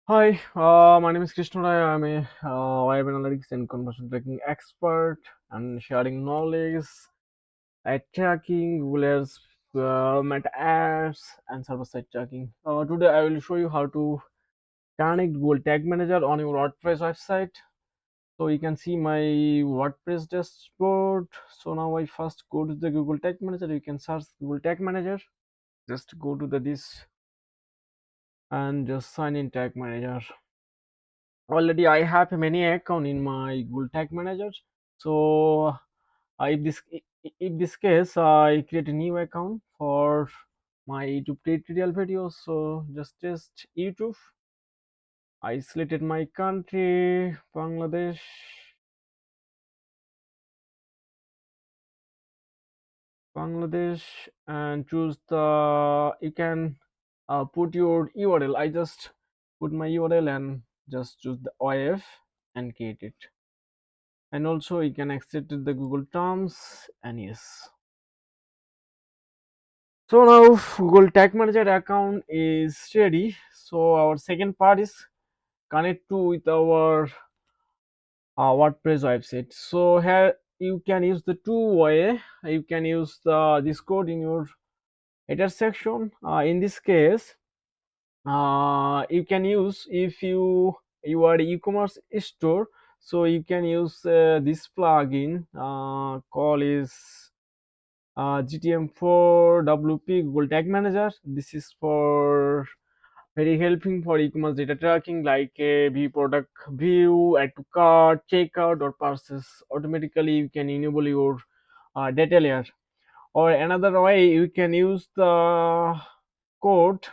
Hi, my name is Krishna Rai. I'm a web analytics and conversion tracking expert and sharing knowledge at tracking Google Ads, Meta Ads, and server-side tracking. Today, I will show you how to connect Google Tag Manager on your WordPress website. So you can see my WordPress dashboard. So now I first go to the Google Tag Manager. You can search Google Tag Manager. Just go to the this and just sign in Tag Manager. Already I have many account in my Google Tag Manager. So if this case, I create a new account for my YouTube tutorial videos. So just YouTube. I selected my country, Bangladesh, and choose the. You can put your URL. I just put my URL and just choose the OIF and create it. And also you can accept the Google Terms and yes. So now Google Tag Manager account is ready. So our second part is connect to with our WordPress website. So here you can use the two way. You can use the this code in your header section. In this case, you can use if you are e-commerce store. So you can use this plugin. Call is GTM4 WP Google Tag Manager. This is for very helping for e-commerce data tracking like a view product view, add to cart, checkout, or purchase. Automatically, you can enable your data layer. Or another way, you can use the code.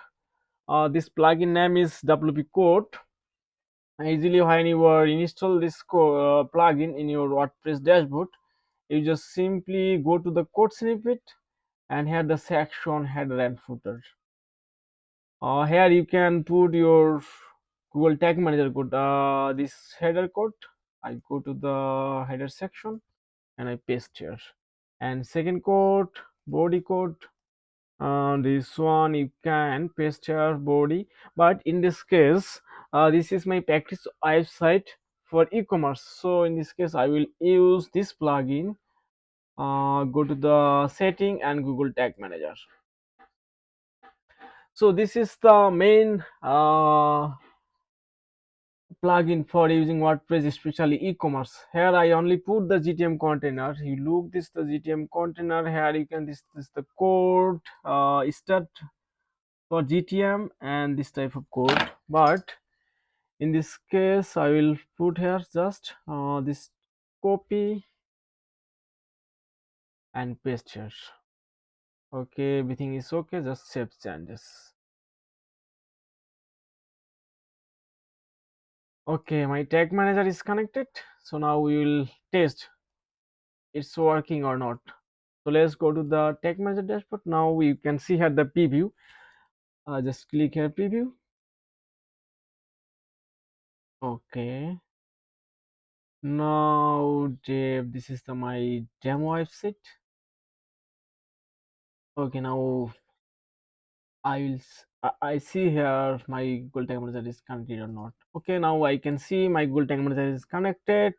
This plugin name is WP code. Easily, when you are install this plugin in your WordPress dashboard, you just simply go to the code snippet and here the section header and footer. Here you can put your Google Tag Manager code. This header code, I go to the header section and I paste here. And second code, body code. This one you can paste here body, but in this case, this is my practice website for e-commerce. So in this case, I will use this plugin. Go to the setting and Google Tag Manager. So this is the main plugin for using WordPress, especially e-commerce. Here I only put the GTM container. You look this the GTM container. Here you can this the code start for GTM and this type of code. But in this case, I will put here just this copy and paste here. Okay, everything is okay. Just save changes. Okay, my tag manager is connected. So now we will test it's working or not. So let's go to the tag manager dashboard. Now we can see here the preview. Just click here preview. Okay. Now Dave, this is the my demo website. Okay, now I see here my Google Tag Manager is connected or not. Okay, now I can see my Google Tag Manager is connected.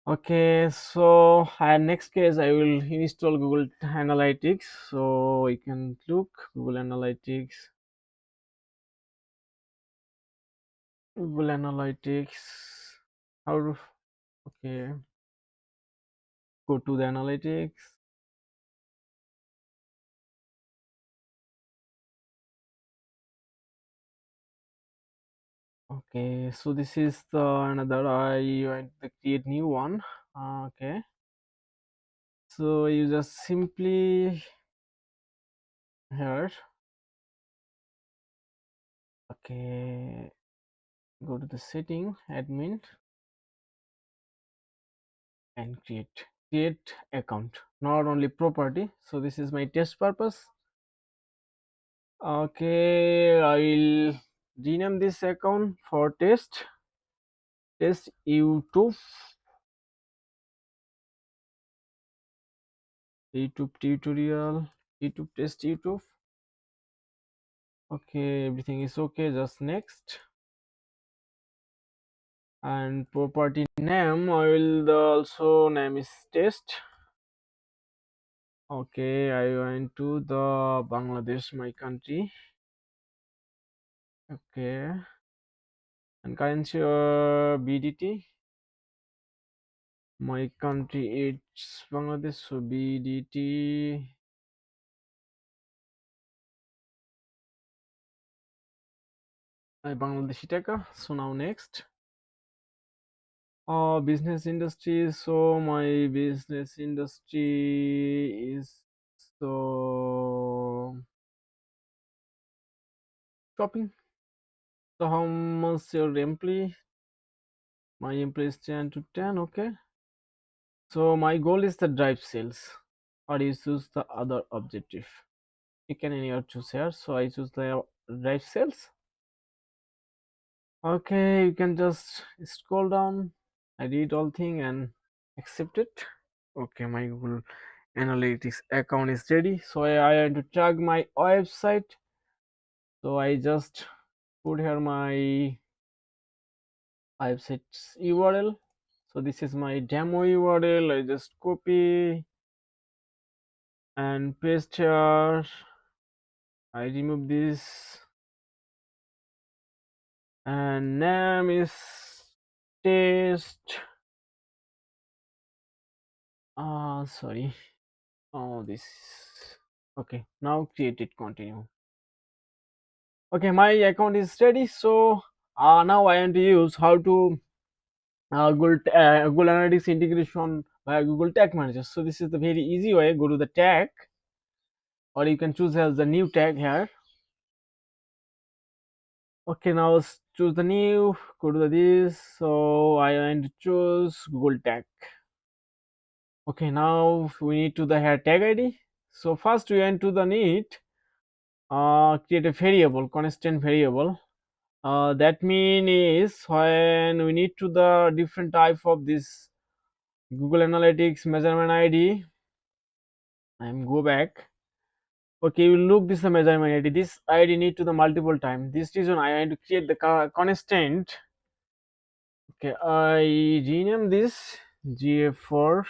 Okay, so next case I will install Google Analytics. So you can look Google Analytics. Google Analytics. How to, okay, go to the analytics. Okay, so this is the another I want to create new one. Okay, so you just simply here. Okay, go to the setting admin and create account, not only property. So this is my test purpose. Okay, I will rename this account for test YouTube tutorial, YouTube test YouTube. Okay, everything is okay. Just next. And property name, I will also name is test. Okay, I went to the Bangladesh, my country. Okay, and currency BDT. My country it's Bangladesh, so BDT. Bangladeshi taka. So now next. Business industry. So my business industry is so shopping. So how much your employee? My employee is 10 to 10. Okay. So my goal is the drive sales, or you choose the other objective. You can anyhow choose here. So I choose the drive sales. Okay, you can just scroll down. I read all thing and accept it. Okay, my Google Analytics account is ready. So I want to tag my website. So I just put here my website's URL. So this is my demo URL. I just copy and paste here. I remove this and name is test. Sorry. Oh, this. Okay, now create it. Continue. Okay, my account is ready. So now I want to use how to Google Analytics integration by Google Tag Manager. So this is the very easy way. Go to the tag, or you can choose as the new tag here. Okay, now choose the new. Go to the this. So I want to choose Google Tag. Okay, now we need to the here tag ID. So first we want to the need create a variable, constant variable. That mean is when we need to the different type of this Google Analytics measurement ID. I'm go back. Okay, you look this the measurement ID. This ID need to the multiple time. This reason I want to create the constant. Okay, I rename this GA4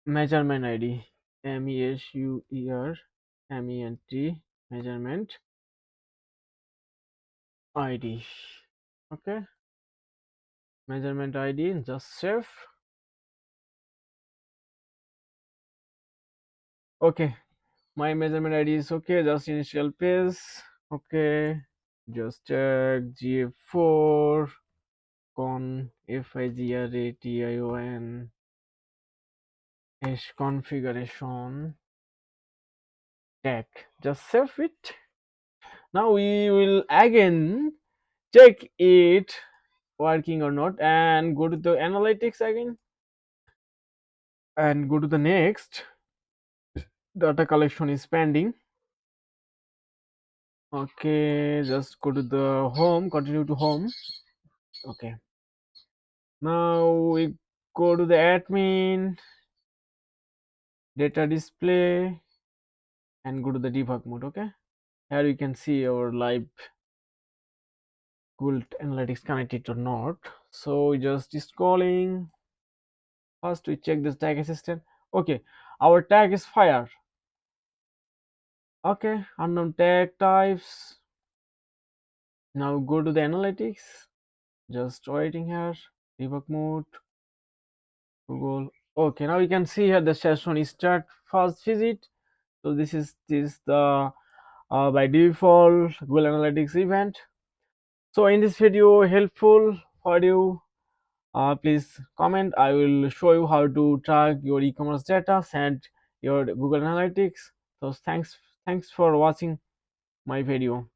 measurement ID. MESUER measurement ID. Okay, measurement ID. Just save. Okay, my measurement ID is okay. Just initial page. Okay, just check GA4 con FIGRATION is configuration tag. Just save it. Now we will again check it working or not and go to the analytics again and go to the next. Data collection is pending. Okay, just go to the home, continue to home. Okay, now we go to the admin, data display, and go to the debug mode. Okay, here you can see our live Google Analytics connected or not. So just scrolling. First we check this tag assistant. Okay, our tag is fire. Okay, unknown tag types. Now go to the analytics. Just waiting here. Debug mode. Google. Okay, now you can see here the session is start first visit. So this is the by default Google Analytics event. So in this video helpful for you, please comment. I will show you how to track your e-commerce data and your Google Analytics. So thanks for watching my video.